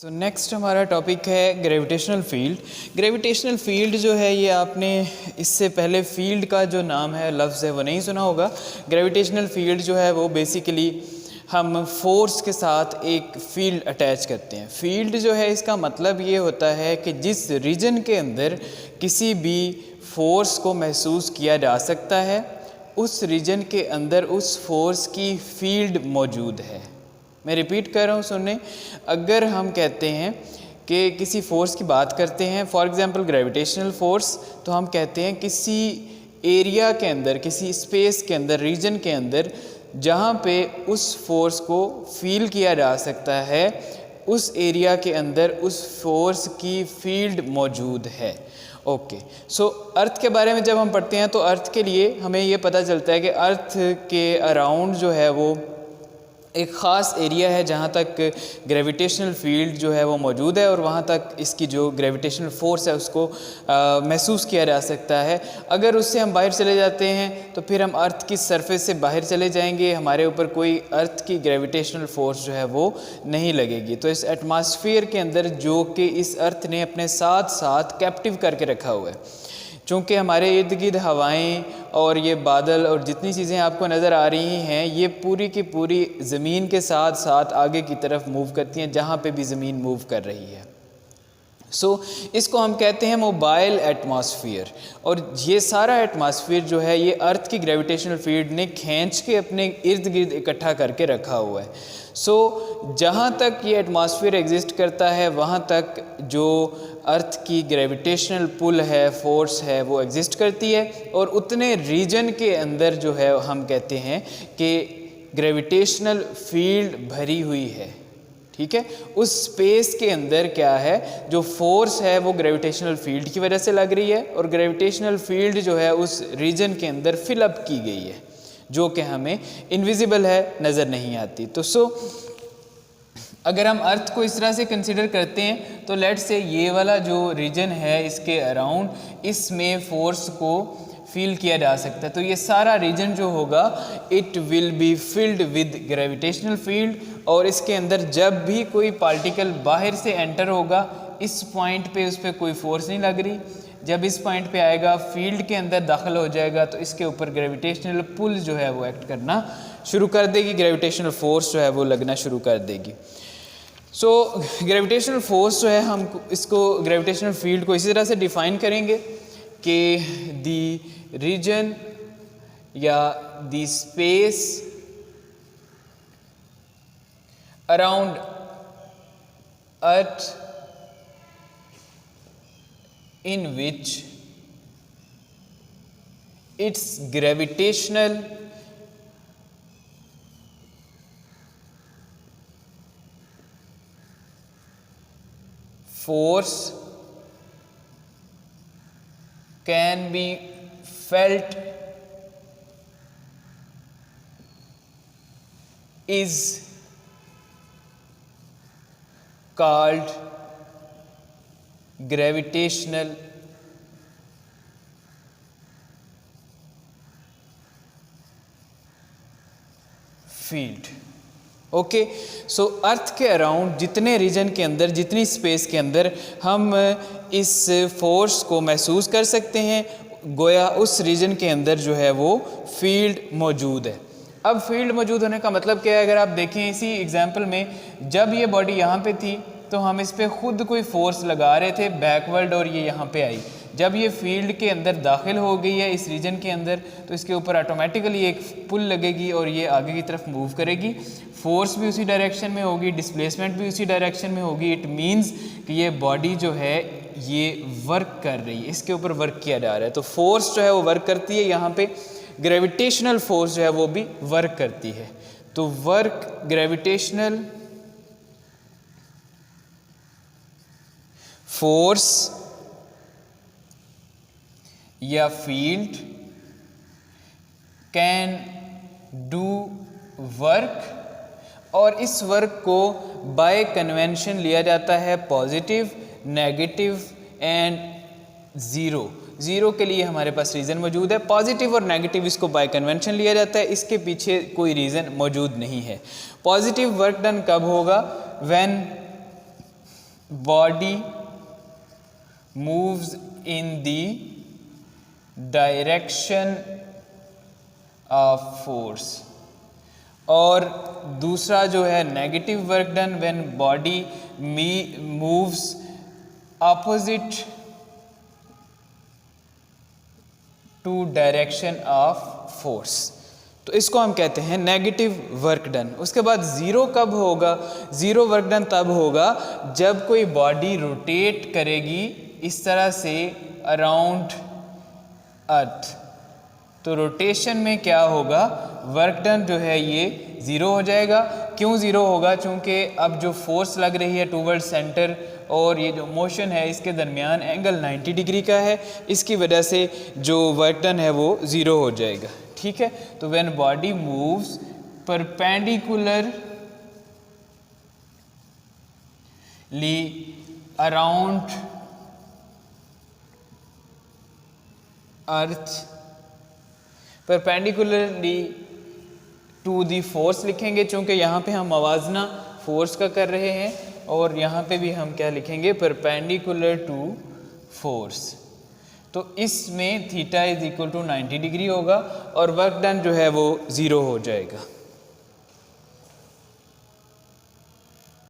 तो नेक्स्ट हमारा टॉपिक है ग्रेविटेशनल फील्ड। ग्रेविटेशनल फील्ड जो है ये आपने इससे पहले फील्ड का जो नाम है लफ्ज़ है वो नहीं सुना होगा। ग्रेविटेशनल फील्ड जो है वो बेसिकली हम फोर्स के साथ एक फील्ड अटैच करते हैं। फील्ड जो है इसका मतलब ये होता है कि जिस रीजन के अंदर किसी भी फोर्स को महसूस किया जा सकता है उस रीजन के अंदर उस फोर्स की फील्ड मौजूद है। मैं रिपीट कर रहा हूँ सुनने। अगर हम कहते हैं कि किसी फोर्स की बात करते हैं, फॉर एग्जांपल ग्रेविटेशनल फोर्स, तो हम कहते हैं किसी एरिया के अंदर, किसी स्पेस के अंदर, रीजन के अंदर जहाँ पे उस फोर्स को फील किया जा सकता है उस एरिया के अंदर उस फोर्स की फील्ड मौजूद है। ओके, सो अर्थ के बारे में जब हम पढ़ते हैं तो अर्थ के लिए हमें ये पता चलता है कि अर्थ के अराउंड जो है वो एक ख़ास एरिया है जहाँ तक ग्रेविटेशनल फील्ड जो है वो मौजूद है और वहाँ तक इसकी जो ग्रेविटेशनल फोर्स है उसको महसूस किया जा सकता है। अगर उससे हम बाहर चले जाते हैं तो फिर हम अर्थ की सरफेस से बाहर चले जाएंगे, हमारे ऊपर कोई अर्थ की ग्रेविटेशनल फोर्स जो है वो नहीं लगेगी। तो इस एटमॉस्फेयर के अंदर जो कि इस अर्थ ने अपने साथ साथ कैप्टिव करके रखा हुआ है, चूँकि हमारे इर्द गिर्द हवाएं और ये बादल और जितनी चीज़ें आपको नज़र आ रही हैं ये पूरी की पूरी ज़मीन के साथ साथ आगे की तरफ मूव करती हैं जहाँ पे भी ज़मीन मूव कर रही है। इसको हम कहते हैं मोबाइल एटमॉस्फेयर। और ये सारा एटमॉस्फेयर जो है ये अर्थ की ग्रेविटेशनल फील्ड ने खींच के अपने इर्द गिर्द इकट्ठा करके रखा हुआ है। जहाँ तक ये एटमॉस्फेयर एग्जिस्ट करता है वहाँ तक जो अर्थ की ग्रेविटेशनल पुल है, फोर्स है, वो एग्जिस्ट करती है और उतने रीजन के अंदर जो है हम कहते हैं कि ग्रेविटेशनल फील्ड भरी हुई है। ठीक है, उस स्पेस के अंदर क्या है, जो फोर्स है वो ग्रेविटेशनल फील्ड की वजह से लग रही है और ग्रेविटेशनल फील्ड जो है उस रीजन के अंदर फिलअप की गई है जो कि हमें इनविजिबल है, नज़र नहीं आती। तो अगर हम अर्थ को इस तरह से कंसिडर करते हैं तो लेट्स से ये वाला जो रीजन है इसके अराउंड इसमें फोर्स को फील किया जा सकता है। तो ये सारा रीजन जो होगा it will be filled with gravitational field और इसके अंदर जब भी कोई पार्टिकल बाहर से एंटर होगा इस पॉइंट पे उस पर कोई फोर्स नहीं लग रही, जब इस पॉइंट पे आएगा फील्ड के अंदर दाखिल हो जाएगा तो इसके ऊपर ग्रेविटेशनल पुल जो है वो एक्ट करना शुरू कर देगी, ग्रेविटेशनल फोर्स जो है वो लगना शुरू कर देगी। ग्रेविटेशनल फोर्स जो है हम इसको ग्रेविटेशनल फील्ड को इसी तरह से डिफाइन करेंगे कि द रीजन या the space around earth in which its gravitational force can be felt is called gravitational field. Okay, earth के अराउंड जितने रीजन के अंदर, जितनी स्पेस के अंदर हम इस फोर्स को महसूस कर सकते हैं, गोया उस रीजन के अंदर जो है वो फील्ड मौजूद है। अब फील्ड मौजूद होने का मतलब क्या है? अगर आप देखें इसी एग्जांपल में, जब ये बॉडी यहाँ पे थी तो हम इस पर खुद कोई फोर्स लगा रहे थे बैकवर्ड और ये यहाँ पे आई। जब ये फील्ड के अंदर दाखिल हो गई है इस रीजन के अंदर तो इसके ऊपर ऑटोमेटिकली एक पुल लगेगी और ये आगे की तरफ मूव करेगी। फोर्स भी उसी डायरेक्शन में होगी, डिस्प्लेसमेंट भी उसी डायरेक्शन में होगी। इट मीन्स कि ये बॉडी जो है ये वर्क कर रही है, इसके ऊपर वर्क किया जा रहा है। तो फोर्स जो है वो वर्क करती है, यहाँ पे ग्रेविटेशनल फोर्स जो है वो भी वर्क करती है। तो वर्क ग्रेविटेशनल फोर्स या फील्ड कैन डू वर्क और इस वर्क को बाय कन्वेंशन लिया जाता है positive, negative and zero. Zero के लिए हमारे पास रीज़न मौजूद है, पॉजिटिव और नेगेटिव इसको बाय कन्वेंशन लिया जाता है, इसके पीछे कोई रीज़न मौजूद नहीं है। पॉजिटिव वर्क डन कब होगा? When body moves in the direction of force. और दूसरा जो है negative work done when body moves opposite to direction of force. तो इसको हम कहते हैं नेगेटिव वर्क डन। उसके बाद ज़ीरो कब होगा? ज़ीरो वर्क डन तब होगा जब कोई बॉडी रोटेट करेगी इस तरह से अराउंड अर्थ। तो रोटेशन में क्या होगा? वर्क डन जो है ये ज़ीरो हो जाएगा। क्यों ज़ीरो होगा? चूँकि अब जो फोर्स लग रही है टूवर्ड सेंटर और ये जो मोशन है इसके दरमियान एंगल 90 डिग्री का है, इसकी वजह से जो वर्क डन है वो ज़ीरो हो जाएगा। ठीक है, तो when body moves perpendicularly around earth perpendicularly to the force लिखेंगे, चूँकि यहाँ पे हम मवाजना फोर्स का कर रहे हैं, और यहाँ पे भी हम क्या लिखेंगे? Perpendicular to force. तो इसमें theta is equal to 90 degree होगा और वर्क डन जो है वो ज़ीरो हो जाएगा।